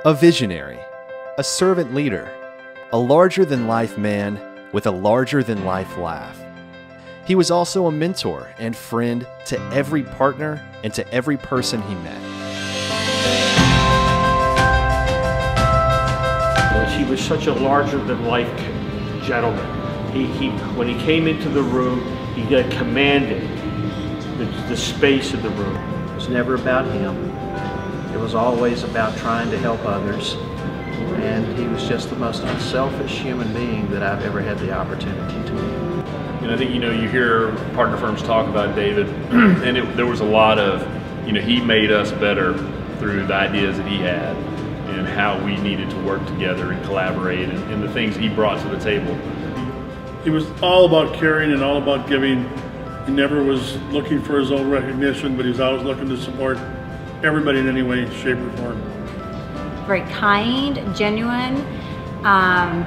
A visionary, a servant leader, a larger-than-life man with a larger-than-life laugh. He was also a mentor and friend to every partner and to every person he met. He was such a larger-than-life gentleman. When he came into the room, he commanded the space of the room. It was never about him. It was always about trying to help others. And he was just the most unselfish human being that I've ever had the opportunity to meet. And I think, you hear partner firms talk about David, and there was a lot of, he made us better through the ideas that he had and how we needed to work together and collaborate and the things he brought to the table. He was all about caring and all about giving. He never was looking for his own recognition, but he was always looking to support everybody in any way, shape, or form. Very kind, genuine,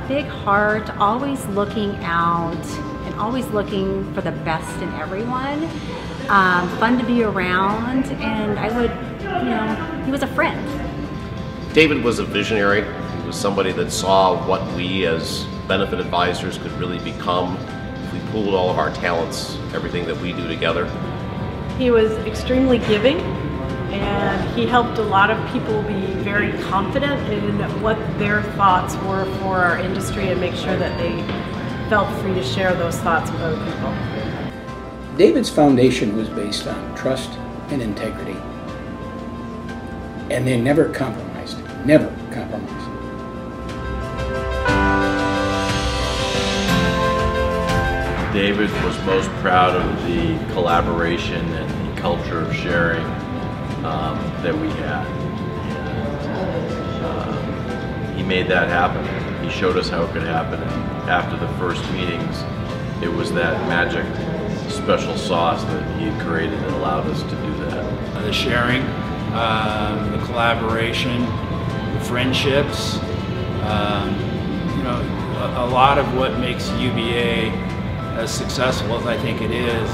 big heart, always looking out and always looking for the best in everyone. Fun to be around, and he was a friend. David was a visionary. He was somebody that saw what we as benefit advisors could really become if we pooled all of our talents, everything that we do together. He was extremely giving, and he helped a lot of people be very confident in what their thoughts were for our industry and make sure that they felt free to share those thoughts with other people. David's foundation was based on trust and integrity, and they never compromised, never compromised. David was most proud of the collaboration and the culture of sharing that we had. And he made that happen. He showed us how it could happen. And after the first meetings, it was that magic special sauce that he had created that allowed us to do that. The sharing, the collaboration, the friendships, a lot of what makes UBA as successful as I think it is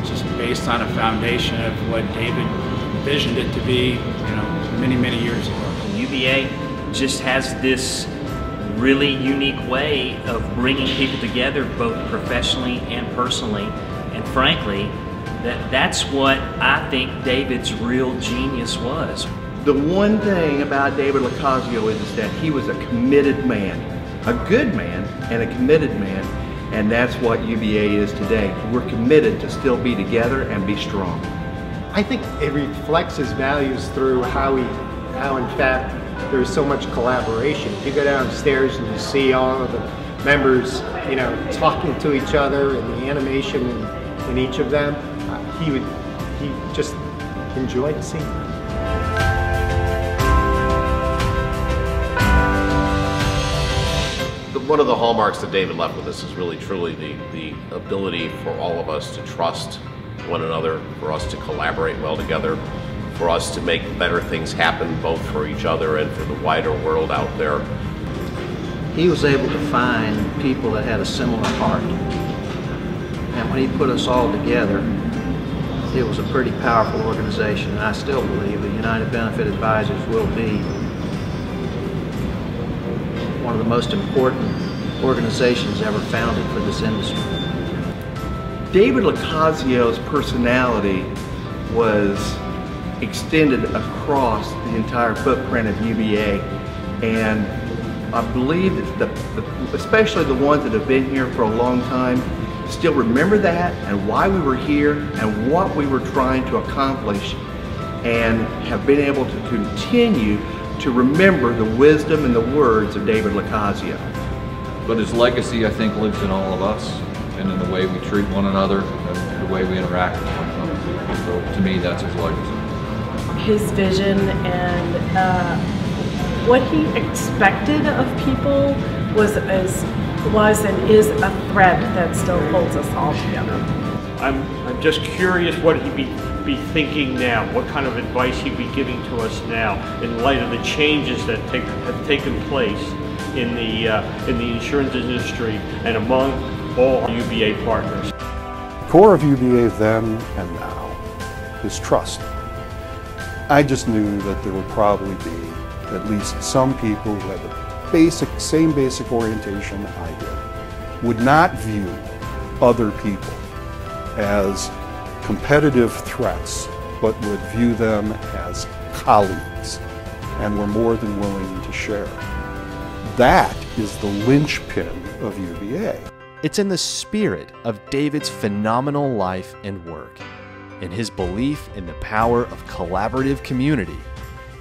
just based on a foundation of what David envisioned it to be, many, many years ago. UBA just has this really unique way of bringing people together both professionally and personally, and frankly, that's what I think David's real genius was. The one thing about David LoCascio is that he was a committed man, a good man and a committed man, and that's what UBA is today. We're committed to still be together and be strong. I think it reflects his values through how in fact there's so much collaboration. If you go downstairs and you see all of the members, talking to each other and the animation in each of them, he just enjoyed seeing that. One of the hallmarks that David left with us is really truly the ability for all of us to trust one another, for us to collaborate well together, for us to make better things happen both for each other and for the wider world out there. He was able to find people that had a similar heart. And when he put us all together, it was a pretty powerful organization. And I still believe that United Benefit Advisors will be one of the most important organizations ever founded for this industry. David LoCascio's personality was extended across the entire footprint of UBA, and I believe that especially the ones that have been here for a long time still remember that and why we were here and what we were trying to accomplish, and have been able to continue to remember the wisdom and the words of David LoCascio. But his legacy, I think, lives in all of us and in the way we treat one another and the way we interact with one another. So to me, that's his legacy. His vision and what he expected of people was and is a thread that still holds us all together. I'm just curious what he'd be thinking now, what kind of advice he'd be giving to us now in light of the changes that have taken place in the insurance industry and among all our UBA partners. The core of UBA then and now is trust. I just knew that there would probably be at least some people who had the same basic orientation I did, would not view other people as competitive threats, but would view them as colleagues, and were more than willing to share. That is the linchpin of UBA. It's in the spirit of David's phenomenal life and work, in his belief in the power of collaborative community,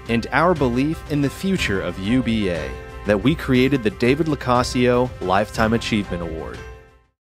and our belief in the future of UBA that we created the David LoCascio Lifetime Achievement Award.